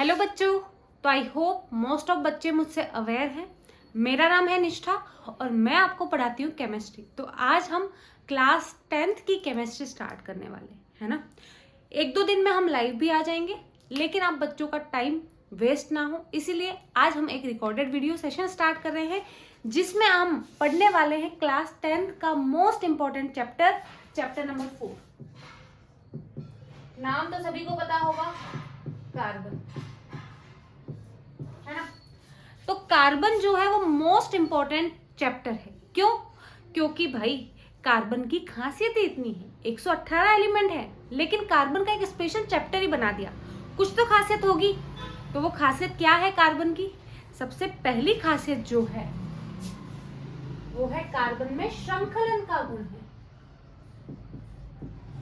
Hello बच्चों, तो I hope most of बच्चे मुझसे अवेयर हैं। मेरा नाम है निष्ठा और मैं आपको पढ़ाती हूँ केमिस्ट्री। तो आज हम क्लास 10th की केमिस्ट्री स्टार्ट करने वाले हैं ना। एक दो दिन में हम लाइव भी आ जाएंगे, लेकिन आप बच्चों का टाइम वेस्ट ना हो इसीलिए आज हम एक रिकॉर्डेड वीडियो सेशन स्टार्ट कर रहे हैं, जिसमें हम पढ़ने वाले हैं क्लास 10th का मोस्ट इंपॉर्टेंट चैप्टर नंबर 4। नाम तो सभी को पता होगा, कार्बन, है ना। तो कार्बन जो है वो मोस्ट इंपॉर्टेंट चैप्टर है। क्यों? क्योंकि भाई कार्बन की खासियत ही इतनी है, 118 एलिमेंट है, लेकिन कार्बन का एक स्पेशल चैप्टर ही बना दिया। कुछ तो खासियत होगी, तो वो खासियत क्या है कार्बन की? सबसे पहली खासियत जो है वो है कार्बन में श्रृंखलन का गुण है।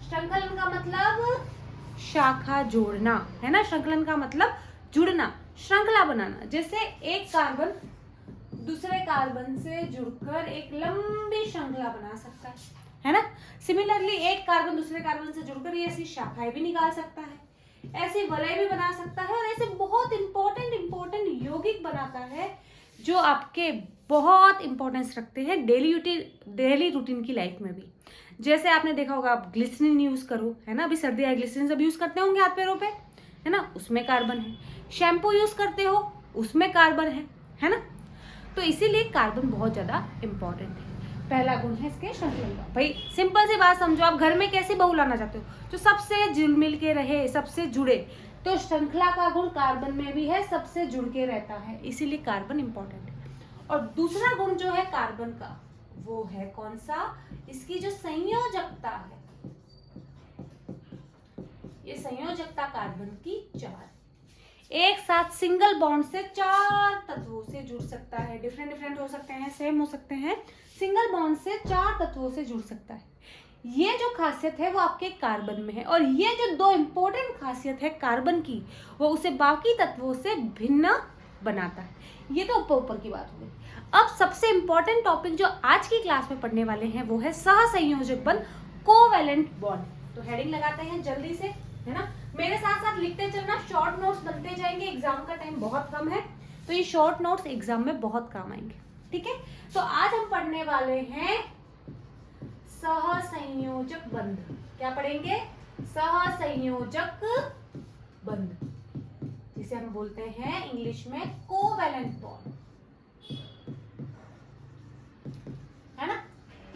श्रृंखलन का मतलब शाखा जोड़ना, है ना। श्रृंखलन का मतलब जुड़ना, श्रृंखला बनाना। जैसे एक कार्बन दूसरे कार्बन से जुड़कर एक लंबी श्रृंखला बना सकता है ना। सिमिलरली एक कार्बन दूसरे कार्बन से जुड़कर ये ऐसी शाखाएं भी निकाल सकता है, ऐसे वलय भी बना सकता है, और ऐसे बहुत इंपॉर्टेंट यौगिक बनाता है जो आपके बहुत इंपॉर्टेंस रखते हैं डेली रूटीन की लाइफ में भी। जैसे आपने देखा होगा, आप ग्लिसरीन यूज करो, है ना। अभी सर्दी है, ग्लिसरीन सब यूज करते होंगे हाथ पैरों पे, है ना, उसमें कार्बन है। शैम्पू यूज करते हो, उसमें कार्बन है ना। तो इसीलिए कार्बन बहुत ज्यादा इंपॉर्टेंट है। पहला गुण है इसके श्रृंखलन का। भाई सिंपल सी बात समझो, आप घर में कैसी बहू लाना चाहते हो जो सबसे जुल मिल के रहे, सबसे जुड़े। तो श्रृंखला का गुण कार्बन में भी है, सबसे जुड़ के रहता है, इसीलिए कार्बन इंपॉर्टेंट है। और दूसरा गुण जो है कार्बन का वो है कौन सा? इसकी जो संयोजकता है, ये संयोजकता कार्बन की 4, एक साथ सिंगल बॉन्ड से 4 तत्वों से जुड़ सकता है। डिफरेंट हो सकते हैं, सेम हो सकते हैं, सिंगल बॉन्ड से 4 तत्वों से जुड़ सकता है। ये जो खासियत है वो आपके कार्बन में है, और ये जो दो इंपॉर्टेंट खासियत है कार्बन की, वो उसे बाकी तत्वों से भिन्न बनाता है। ये तो ऊपर की बात हो गई। अब सबसे इंपॉर्टेंट टॉपिक जो आज की क्लास में पढ़ने वाले हैं वो है सहसंयोजक बंध, कोवैलेंट बॉन्ड। तो हेडिंग लगाते हैं जल्दी से, है ना। मेरे साथ साथ लिखते चलना, शॉर्ट नोट्स बनते जाएंगे। एग्जाम का टाइम बहुत कम है, तो ये शॉर्ट नोट्स एग्जाम में बहुत काम आएंगे, ठीक है। तो आज हम पढ़ने वाले हैं सहसंयोजक बंध। क्या पढ़ेंगे? सहसंयोजक बंध, जिसे हम बोलते हैं इंग्लिश में कोवैलेंट बॉन्ड, है ना।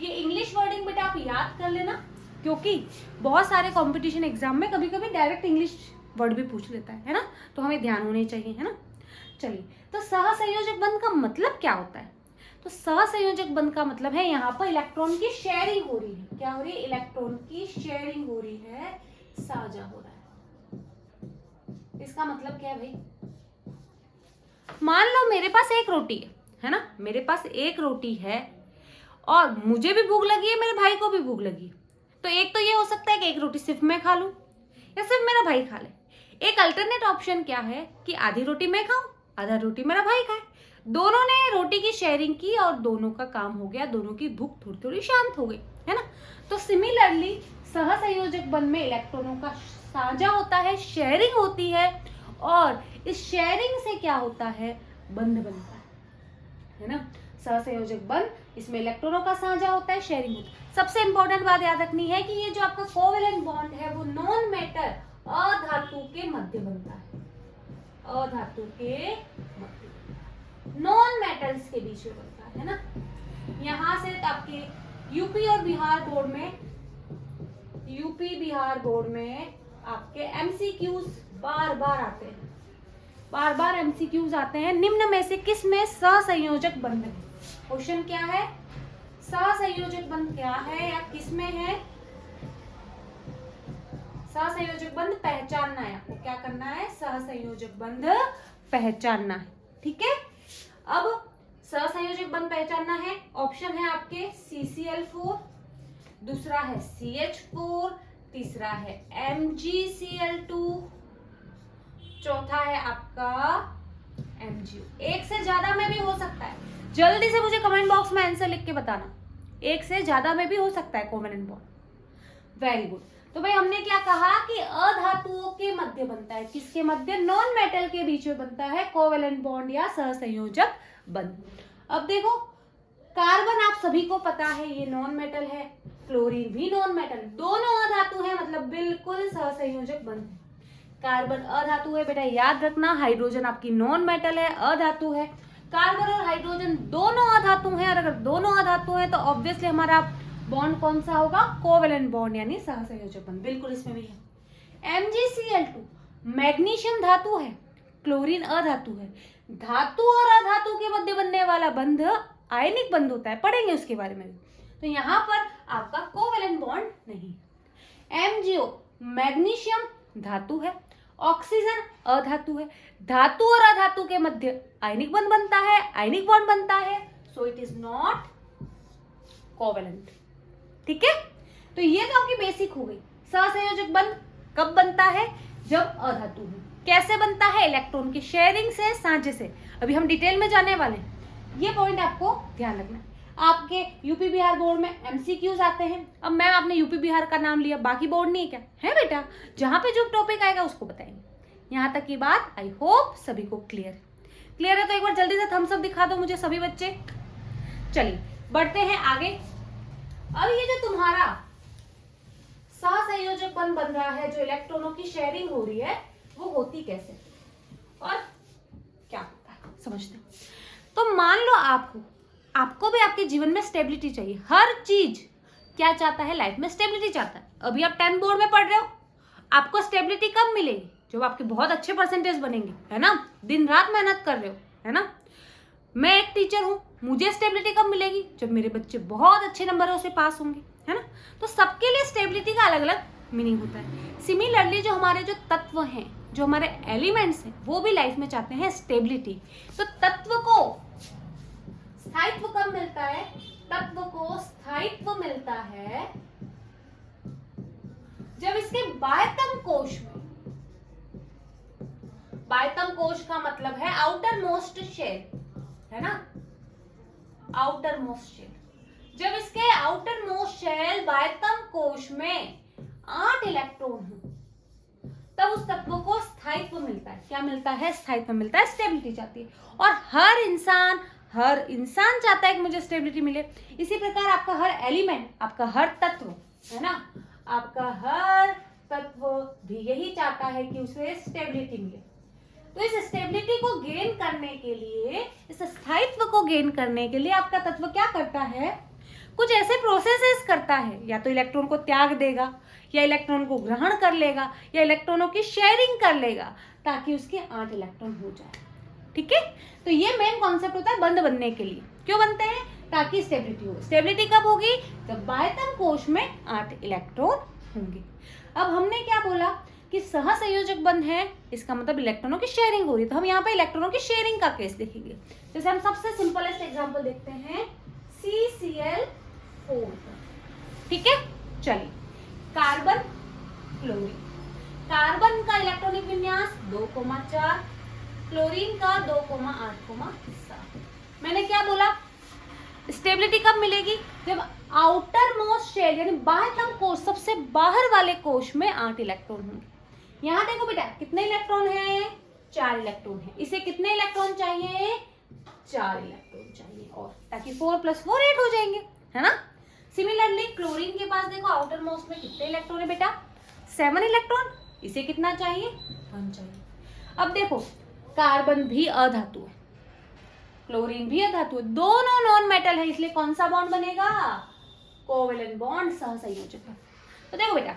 ये इंग्लिश वर्डिंग बेटा आप याद कर लेना, क्योंकि बहुत सारे कंपटीशन एग्जाम में कभी कभी डायरेक्ट इंग्लिश वर्ड भी पूछ लेता है ना, तो हमें ध्यान होने चाहिए, है ना। चलिए, तो सहसंयोजक बंध का मतलब क्या होता है? तो सहसंयोजक बंध का मतलब है यहाँ पर इलेक्ट्रॉन की शेयरिंग हो रही है। क्या हो रही है? इलेक्ट्रॉन की शेयरिंग हो रही है, साझा हो रहा है। इसका मतलब क्या है भाई? मान लो मेरे पास एक रोटी है ना, मेरे पास एक रोटी है और मुझे भी भूख लगी है, मेरे भाई को भी भूख लगी। तो एक तो ये हो सकता है कि एक रोटी सिर्फ मैं खा लूं या सिर्फ मेरा भाई खा ले। एक अल्टरनेट ऑप्शन क्या है कि आधी रोटी मैं खाऊं, आधा रोटी मेरा भाई खाए। दोनों ने रोटी की शेयरिंग की और दोनों का काम हो गया, दोनों की भूख थोड़ी थोड़ी शांत हो गई, है ना। तो सिमिलरली सहसंयोजक बंध में इलेक्ट्रॉनों का साझा होता है, शेयरिंग होती है, और इस शेयरिंग से क्या होता है? बंध बनता है ना। सहसंयोजक बंध, इसमें इलेक्ट्रॉनों का साझा होता है, शेयरिंग होती है। सबसे इंपॉर्टेंट बात याद रखनी है कि ये जो आपका कोवैलेंट बॉन्ड है वो नॉन मेटल, अधातु के मध्य बनता है, अधातु के मध्य, नॉन मेटल्स के बीच में बनता है ना। यहां से आपके यूपी बिहार बोर्ड में आपके एमसीक्यूज बार बार एमसीक्यूज आते हैं। निम्न में से किस में सहसंयोजक बंध है? क्वेश्चन क्या है? सहसंयोजक बंध क्या है या किस में है? सहसंयोजक बंध पहचानना है आपको। क्या करना है? सहसंयोजक बंध पहचानना है, ठीक है। अब सहसंयोजक बंध पहचानना है, ऑप्शन है आपके CCl4, दूसरा है CH4, तीसरा है MgCl2, चौथा है आपका MgO। एक से ज्यादा में भी हो सकता है, जल्दी से मुझे कमेंट बॉक्स में आंसर लिख के बताना। एक से ज्यादा में भी हो सकता है कोवैलेंट बॉन्ड। Very good. तो भाई हमने क्या कहा कि अधातुओं के मध्य बनता है, किसके मध्य, नॉन मेटल के बीच में बनता है कोवेलेंट बॉन्ड या सहसंयोजक बंध। अब देखो कार्बन आप सभी को पता है ये नॉन मेटल है, क्लोरीन भी नॉन मेटल, दोनों अधातु है, मतलब बिल्कुल सहसंयोजक बंध है। कार्बन अधातु है बेटा, याद रखना, हाइड्रोजन आपकी नॉन मेटल है, अधातु है। कार्बन और हाइड्रोजन दोनों अधातु हैं, और अगर दोनों अधातु हैं तो ऑब्वियसली हमारा बॉन्ड कौन सा होगा, कोवेलेंट बॉन्ड यानी सहसंयोजक बंध, बिल्कुल इसमें भी है। MgCl2 मैग्नीशियम धातु है, क्लोरीन अधातु है। धातु और अधातु के मध्य बनने वाला बंध आयनिक बंध होता है, पढ़ेंगे उसके बारे में भी। तो यहाँ पर आपका कोवेलेंट बॉन्ड नहीं। MgO मैग्नीशियम धातु है, ऑक्सीजन अधातु है। धातु और अधातु के मध्य आयनिक बंध बनता है, आयनिक बॉन्ड बनता है, so it is not covalent. ठीक है, तो ये तो आपकी बेसिक हो गई। सहसंयोजक बंध कब बनता है, जब अधातु हो। कैसे बनता है, इलेक्ट्रॉन की शेयरिंग से, साझे से। अभी हम डिटेल में जाने वाले हैं, ये पॉइंट आपको ध्यान रखना है। आपके यूपी बिहार बोर्ड में MCQs आते हैं। अब मैम आपने यूपी बिहार का नाम लिया, बाकी बोर्ड नहीं है क्या, है बेटा, जहां पे जो टॉपिक आएगा उसको बताएंगे। यहाँ तक की बात आई होप सभी को क्लियर है। तो एक बार जल्दी से थम्स अप दिखा दो मुझे सभी बच्चे। चलिए बढ़ते हैं आगे। अब ये जो तुम्हारा सहसंयोजक बंध बन रहा है, जो इलेक्ट्रॉनों की शेयरिंग हो रही है, वो होती कैसे और क्या होता है समझते हैं। तो मान लो आपको भी आपके जीवन में स्टेबिलिटी चाहिए। हर चीज क्या चाहता है, लाइफ में स्टेबिलिटी चाहता है। अभी आप 10 बोर्ड में पढ़ रहे हो, आपको स्टेबिलिटी कब मिलेगी, जब आपके बहुत अच्छे परसेंटेज बनेंगे, है ना, दिन रात मेहनत कर रहे हो, है ना। मैं एक टीचर हूं, मुझे स्टेबिलिटी कब मिलेगी, जब मेरे बच्चे बहुत अच्छे नंबरों से पास होंगे, है ना। तो सबके लिए स्टेबिलिटी का अलग अलग मीनिंग होता है। सिमिलरली जो हमारे जो तत्व हैं, जो हमारे एलिमेंट्स हैं, वो भी लाइफ में चाहते हैं स्टेबिलिटी। तो तत्व को स्थायित्व कब मिलता है, तत्व को स्थायित्व मिलता है जब इसके बाह्यतम कोश में, बाह्यतम कोश का मतलब है आउटर मोस्ट शेल, है ना, आउटर मोस्ट शेल। जब इसके आउटर मोस्ट शेल बाह्यतम कोश में 8 इलेक्ट्रॉन हो, तब उस तत्व को स्थायित्व मिलता है। क्या मिलता है, स्थायित्व मिलता है, स्टेबिलिटी चाहती है। और हर इंसान चाहता है कि मुझे स्टेबिलिटी मिले। इसी प्रकार आपका हर एलिमेंट, आपका हर तत्व, है ना, आपका हर तत्व भी यही चाहता है कि उसे स्टेबिलिटी मिले। तो इस स्टेबिलिटी को गेन करने के लिए, इस स्थायित्व को गेन करने के लिए आपका तत्व क्या करता है, कुछ ऐसे प्रोसेसेस करता है। या तो इलेक्ट्रॉन को त्याग देगा, या इलेक्ट्रॉन को ग्रहण कर लेगा, या इलेक्ट्रॉनों की शेयरिंग कर लेगा, ताकि उसके 8 इलेक्ट्रॉन हो जाए। ठीक है, तो ये मेन कॉन्सेप्ट होता है बंध बनने के लिए। क्यों बनते हैं, ताकि स्टेबिलिटी हो। स्टेबिलिटी कब होगी, जब बाह्यतम कोश में 8 इलेक्ट्रॉन होंगे। अब हमने क्या बोला कि सहसंयोजक बंध है, इसका मतलब इलेक्ट्रॉनों की शेयरिंग हो रही है। तो हम यहाँ पे इलेक्ट्रॉनों की शेयरिंग का केस देखेंगे। जैसे हम सबसे सिंपलेस्ट एग्जांपल देखते हैं CCl4। ठीक है, चलिए कार्बन क्लोरीन। कार्बन का इलेक्ट्रॉनिक विन्यास 2,4, क्लोरीन का 2,8,7। मैंने क्या बोला, स्टेबिलिटी कब मिलेगी, जब आउटर मोस्ट शेल यानी बाह्यतम कोश, सबसे बाहर वाले कोश में 8 इलेक्ट्रॉन होंगे। यहाँ देखो बेटा कितने इलेक्ट्रॉन हैं, 4 इलेक्ट्रॉन है। इसे कितने इलेक्ट्रॉन चाहिए, 4 इलेक्ट्रॉन चाहिए, और ताकि 4 + 4 8 हो जाएंगे, है ना। सिमिलरली क्लोरीन के पास देखो आउटर मोस्ट में कितने इलेक्ट्रॉन है बेटा, 7 इलेक्ट्रॉन। इसे कितना चाहिए, 1 चाहिए। अब देखो कार्बन भी अधातु है, क्लोरीन भी अधातु है, दोनों नॉन मेटल है, इसलिए कौन सा बॉन्ड बनेगा, कोवेलेंट बॉन्ड, सहसंयोजक है। तो देखो बेटा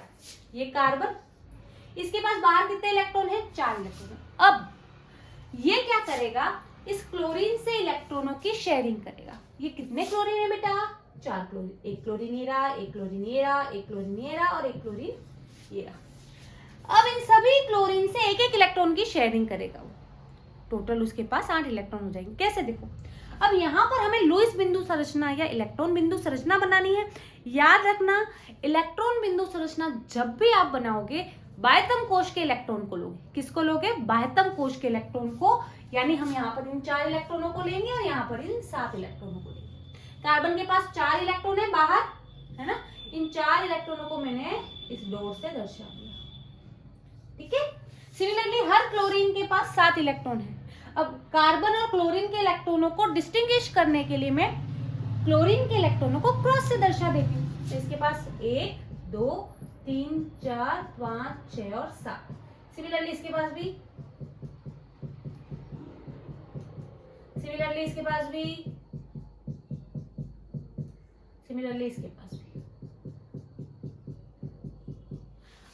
ये कार्बन, इसके पास बाहर कितने इलेक्ट्रॉन है, 4 इलेक्ट्रॉन है। अब ये क्या करेगा, इस क्लोरीन से इलेक्ट्रॉनों की शेयरिंग करेगा। ये कितने क्लोरीन है बेटा, 4 क्लोरीन, एक क्लोरीन ये रहा, एक क्लोरीन ये रहा, एक क्लोरीन ये रहा, और एक क्लोरीन ये रहा। अब इन सभी क्लोरीन से एक एक इलेक्ट्रॉन की शेयरिंग करेगा वो, टोटल उसके पास 8 इलेक्ट्रॉन हो जाएंगे। कैसे, देखो अब यहाँ पर हमें लुईस बिंदु संरचना या इलेक्ट्रॉन बिंदु संरचना बनानी है। याद रखना, इलेक्ट्रॉन बिंदु संरचना जब भी आप बनाओगे, बाह्यतम कोश के इलेक्ट्रॉन को लोगे। किसको लोगे, बाह्यतम कोश के इलेक्ट्रॉन को, यानी हम यहाँ पर इन 4 इलेक्ट्रॉनों को लेंगे और यहाँ पर इन 7 इलेक्ट्रॉनों को लेंगे। कार्बन के पास 4 इलेक्ट्रॉन है बाहर, है ना, इन 4 इलेक्ट्रॉनों को मैंने इस डॉट से दर्शा दिया। ठीक है। सिमिलरली हर क्लोरीन के पास 7 इलेक्ट्रॉन है। अब कार्बन और क्लोरीन के इलेक्ट्रॉनों को डिस्टिंग्विश करने के लिए मैं क्लोरीन के इलेक्ट्रॉनों को क्रॉस से दर्शा देती हूँ। तो इसके पास 1 2 3 4 5 6 और 7। सिमिलरली इसके पास भी, सिमिलरली इसके पास भी, सिमिलरली इसके पास भी।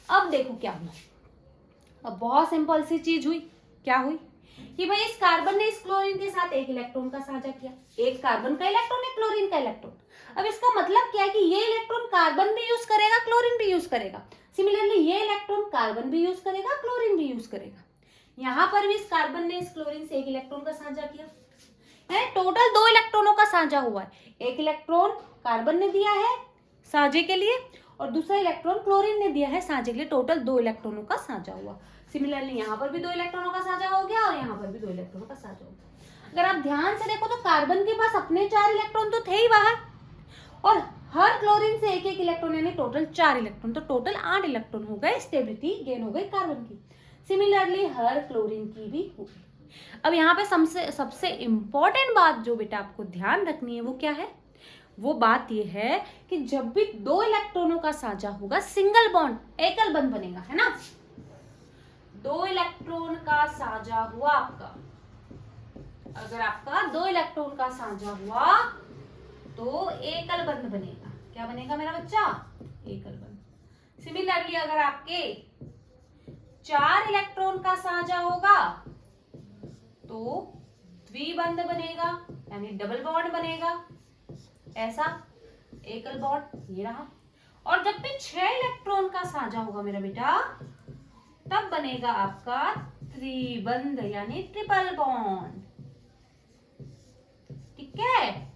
अब देखो क्या हुआ। अब बहुत सिंपल सी चीज हुई। क्या हुई कि भाई इस कार्बन ने इस क्लोरीन के साथ एक इलेक्ट्रॉन का साझा किया। एक कार्बन का इलेक्ट्रॉन, एक क्लोरीन का इलेक्ट्रॉन। अब इसका मतलब क्या है कि ये इलेक्ट्रॉन कार्बन भी यूज करेगा, क्लोरीन भी यूज करेगा। सिमिलरली ये इलेक्ट्रॉन कार्बन भी यूज करेगा, क्लोरीन भी यूज करेगा। यहां पर भी इस कार्बन ने इस क्लोरीन से एक इलेक्ट्रॉन का साझा किया है। टोटल 2 इलेक्ट्रॉनों का साझा हुआ है। एक इलेक्ट्रॉन कार्बन ने दिया है साझे के लिए और दूसरा इलेक्ट्रॉन क्लोरीन ने दिया है साझे के लिए। टोटल 2 इलेक्ट्रॉनों का साझा हुआ। सिमिलरली यहाँ पर भी 2 इलेक्ट्रॉनों का साझा हो गया और यहाँ पर भी 2 इलेक्ट्रॉनों का साझा हो गया। अगर आप ध्यान से देखो तो कार्बन के पास अपने 4 इलेक्ट्रॉन तो थे ही बाहर और हर क्लोरीन से एक एक इलेक्ट्रॉन यानी टोटल 4 इलेक्ट्रॉन, तो टोटल 8 इलेक्ट्रॉन हो गए। स्टेबिलिटी गेन हो गई कार्बन की। सिमिलरली हर क्लोरीन की भी हो गई। अब यहाँ पे सबसे इंपॉर्टेंट बात जो बेटा आपको ध्यान रखनी है वो क्या है? वो बात ये है कि जब भी 2 इलेक्ट्रॉनों का साझा होगा सिंगल बॉन्ड, एकल बंध बनेगा, है ना। 2 इलेक्ट्रॉन का साझा हुआ आपका, अगर आपका 2 इलेक्ट्रॉन का साझा हुआ तो एकल बंध बनेगा। क्या बनेगा मेरा बच्चा? एकल बंध। सिमिलरली अगर आपके 4 इलेक्ट्रॉन का साझा होगा तो द्विबंध बनेगा यानी डबल बॉन्ड बनेगा। ऐसा एकल बॉन्ड ये रहा। और जब भी 6 इलेक्ट्रॉन का साझा होगा मेरा बेटा तब बनेगा आपका त्रिबंध यानी ट्रिपल बॉन्ड। ठीक है,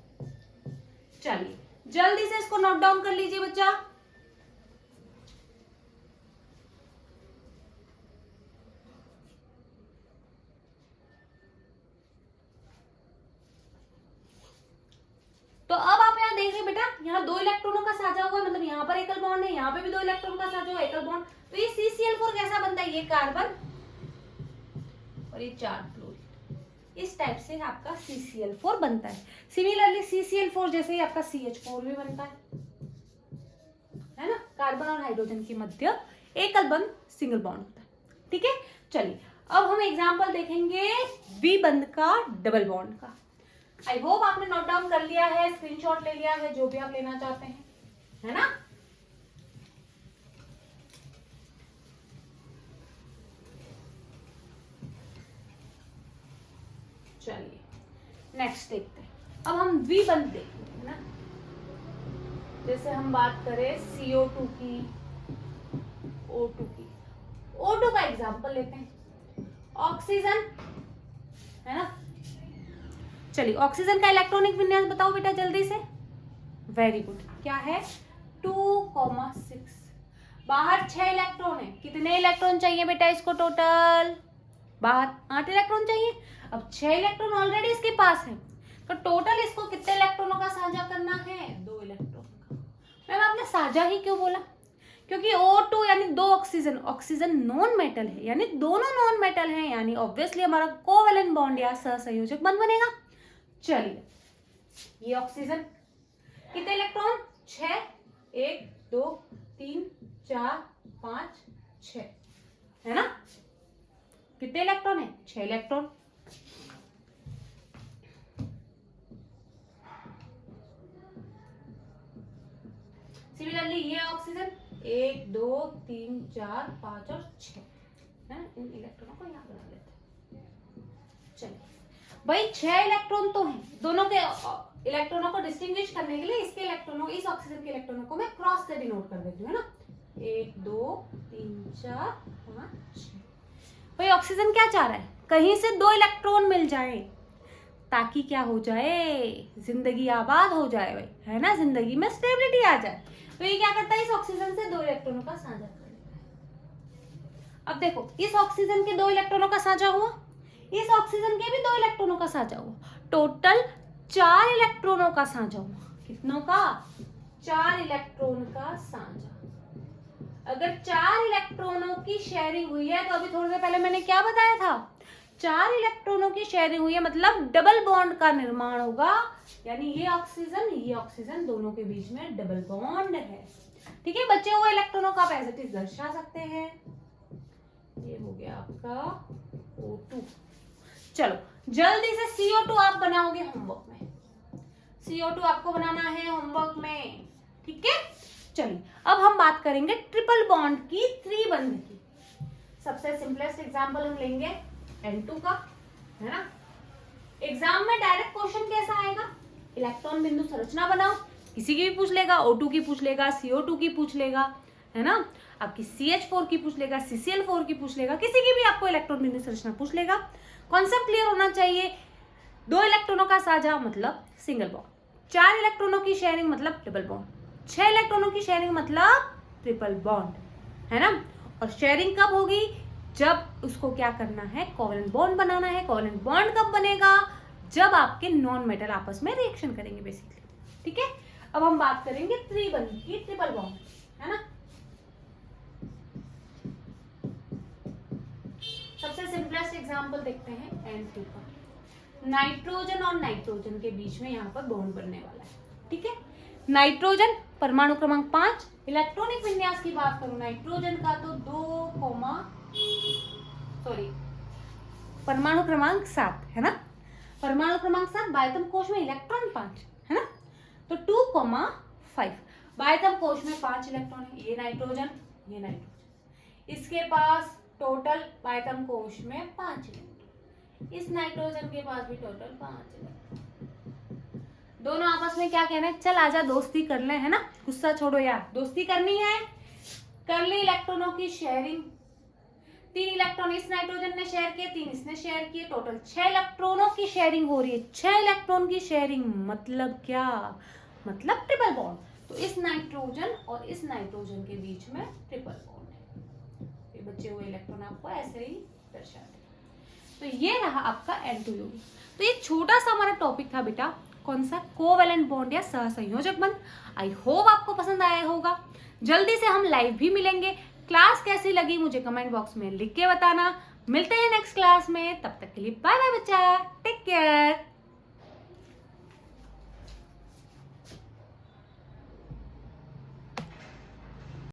चलिए जल्दी से इसको नोट डाउन कर लीजिए बच्चा। तो अब आप यहाँ देख रहे बेटा, यहाँ 2 इलेक्ट्रॉनों का साझा हुआ है, मतलब यहाँ पर एकल बॉन्ड है, यहाँ पे भी 2 इलेक्ट्रॉन का साझा हुआ एकल बॉन्ड। तो ये CCl4 कैसा बनता है? ये कार्बन और ये 4 क्लोरीन, इस टाइप से आपका CCl4 बनता है। सिमिलरली CCl4 जैसे ही आपका CH4 भी बनता है ना। कार्बन और हाइड्रोजन के मध्य एकल बंध सिंगल बॉन्ड होता है। ठीक है, चलिए अब हम एग्जाम्पल देखेंगे द्विबंध का, डबल बॉन्ड का। आई होप आपने नोट डाउन कर लिया है, स्क्रीनशॉट ले लिया है, जो भी आप लेना चाहते हैं, है ना। चलिए नेक्स्ट देखते हैं। अब हम द्विबंध देखते हैं ना। जैसे हम बात करें CO2 की, O2 की। O2 का एग्जांपल लेते हैं। ऑक्सीजन है ना। चलिए ऑक्सीजन का इलेक्ट्रॉनिक विन्यास बताओ बेटा जल्दी से। वेरी गुड, क्या है? 2,6। बाहर 6 इलेक्ट्रॉन है। कितने इलेक्ट्रॉन चाहिए बेटा इसको टोटल? बाहर 8 इलेक्ट्रॉन चाहिए। अब 6 इलेक्ट्रॉन ऑलरेडी इसके पास है, तो टोटल इसको कितने इलेक्ट्रॉनों का साझा करना है? 2 इलेक्ट्रॉन का। मैम आपने साझा ही क्यों बोला? क्योंकि O2 यानी 2 ऑक्सीजन, ऑक्सीजन नॉन मेटल है यानी दोनों नॉन मेटल हैं, यानी ऑब्वियसली हमारा कोवेलेंट बॉन्ड या सहसंयोजक बंध बनेगा। चलिए ये ऑक्सीजन, कितने इलेक्ट्रॉन? 6, 1 2 3 4 5 6, है ना। कितने इलेक्ट्रॉन है? 6 इलेक्ट्रॉन। सिमिलरली ये ऑक्सीजन 1 2 3 4 5 और 6 है। इन इलेक्ट्रॉनों को यहाँ बना लेते हैं। चलिए भाई 6 इलेक्ट्रॉन तो हैं, दोनों के इलेक्ट्रॉनों को डिस्टिंग्विश करने के लिए इसके इलेक्ट्रॉनों, इस ऑक्सीजन के इलेक्ट्रॉनों को मैं क्रॉस से डिनोट कर देती हूँ ना। 1 2 3 4 5 6। भाई ऑक्सीजन क्या चाह रहा है? कहीं से 2 इलेक्ट्रॉन मिल जाए ताकि क्या हो जाए? जिंदगी आबाद हो जाए भाई, है ना, जिंदगी में स्टेबिलिटी आ जाए। तो ये क्या करता है? इस ऑक्सीजन से 2 इलेक्ट्रॉनों का साझा कर लेता है। अब देखो इस ऑक्सीजन के 2 इलेक्ट्रॉनों का साझा हुआ, इस ऑक्सीजन के भी 2 इलेक्ट्रॉनों का साझा हुआ, टोटल 4 इलेक्ट्रॉनों का साझा हुआ। कितनों का? 4 इलेक्ट्रॉन का साझा। अगर 4 इलेक्ट्रॉनों की शेयरिंग हुई है, तो अभी थोड़ी देर पहले मैंने क्या बताया था, 4 इलेक्ट्रॉनों की शेयरिंग हुई है मतलब डबल बॉन्ड का निर्माण होगा, यानी ये ऑक्सीजन दोनों के बीच में डबल बॉन्ड है। ठीक है, बचे हुए इलेक्ट्रॉनों का आप एज इट इज दर्शा सकते हैं। ये हो गया आपका O2। चलो जल्दी से CO2 आप बनाओगे होमवर्क में, CO2 आपको बनाना है होमवर्क में। ठीक है, चलिए अब हम बात करेंगे ट्रिपल बॉन्ड की त्रिबंध की। सबसे सिंपलेस्ट एग्जांपल हम लेंगे N2 का, है ना। एग्जाम में डायरेक्ट क्वेश्चन कैसा आएगा, इलेक्ट्रॉन बिंदु संरचना बनाओ, किसी की भी पूछ लेगा, O2 की पूछ लेगा, CO2 की पूछ लेगा, है ना, आपकी CH4 की पूछ लेगा, CCl4 की पूछ लेगा, किसी की भी आपको इलेक्ट्रॉन बिंदु संरचना पूछ लेगा। कॉन्सेप्ट क्लियर होना चाहिए, 2 इलेक्ट्रॉनों का साझा मतलब सिंगल बॉन्ड, 4 इलेक्ट्रॉनों की शेयरिंग मतलब डबल बॉन्ड, 6 इलेक्ट्रॉनों की शेयरिंग मतलब ट्रिपल बॉन्ड, है ना। और शेयरिंग कब होगी, जब उसको क्या करना है, कोवेलेंट बॉन्ड बनाना है। कोवेलेंट बॉन्ड कब बनेगा, जब आपके नॉन मेटल आपस में रिएक्शन करेंगे बेसिकली। ठीक है, अब हम बात करेंगे त्रिबंध की, ट्रिपल बॉन्ड, है ना। सबसे सिंपलेस्ट एग्जांपल देखते हैं N2 का। नाइट्रोजन और नाइट्रोजन के बीच में यहाँ पर बॉन्ड बनने वाला है। ठीक है, नाइट्रोजन परमाणु क्रमांक 5, इलेक्ट्रॉनिक विन्यास की बात करूं नाइट्रोजन का तो परमाणु क्रमांक 7, है ना। परमाणु क्रमांक 7, बायतम कोश में इलेक्ट्रॉन 5, है ना, तो 2,5। बायतम कोश में 5 इलेक्ट्रॉन है, ये नाइट्रोजन, ये नाइट्रोजन, इसके पास टोटल बायतम कोश में 5 इलेक्ट्रॉन, इस नाइट्रोजन के पास भी टोटल 5 इलेक्ट्रॉन। दोनों आपस में क्या कहना है, चल आजा दोस्ती कर ले, है ना, गुस्सा छोड़ो यार, दोस्ती करनी है, कर ली इलेक्ट्रॉनों की शेयरिंग। 3 इलेक्ट्रॉन इस नाइट्रोजन ने शेयर किए, 3 इसने शेयर किए, टोटल 6 इलेक्ट्रॉनों की शेयरिंग हो रही है। 6 इलेक्ट्रॉन की शेयरिंग मतलब क्या, मतलब ट्रिपल बॉन्ड। तो इस नाइट्रोजन और इस नाइट्रोजन के बीच में ट्रिपल बॉन्ड है। ये बचे हुए इलेक्ट्रॉन आपको ऐसे ही दर्शाते हैं। तो ये रहा आपका N2 यौगिक। तो ये छोटा सा हमारा टॉपिक था बेटा, कौन सा, कोवेलेंट बॉन्ड या सहसंयोजक बंध। आई होप आपको पसंद आया होगा। जल्दी से हम लाइव भी मिलेंगे। क्लास कैसी लगी मुझे कमेंट बॉक्स में लिख के बताना। मिलते हैं नेक्स्ट क्लास में, तब तक के लिए बाय बाय बच्चा, टेक केयर।